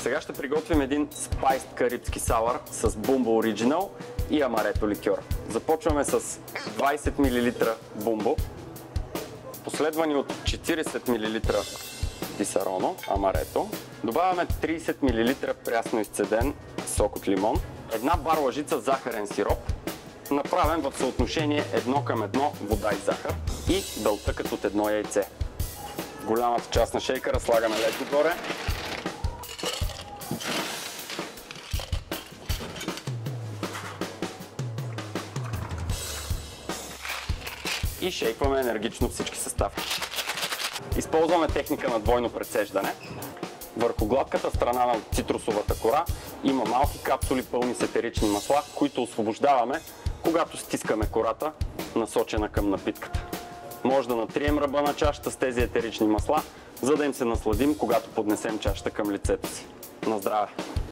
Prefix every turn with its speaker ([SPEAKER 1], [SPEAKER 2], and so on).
[SPEAKER 1] Сега ще приготвим един спайст карибски сауър с бумбо оригинал и амарето ликьор. Започваме с 20 мл бумбо, последвани от 40 мл дисароно, амарето. Добавяме 30 мл прясно изцеден сок от лимон, една бар лъжица захарен сироп, направен в съотношение 1:1 вода и захар и белтъкът от едно яйце. В голямата част на шейкъра слагаме лед отгоре. И шейкваме енергично всички съставки. Използваме техника на двойно прецеждане. Върху гладката страна на цитрусовата кора има малки капсули пълни с етерични масла, които освобождаваме, когато стискаме кората, насочена към напитката. Може да натрием ръба на чашата с тези етерични масла, за да им се насладим, когато поднесем чашата към лицето си. На здраве!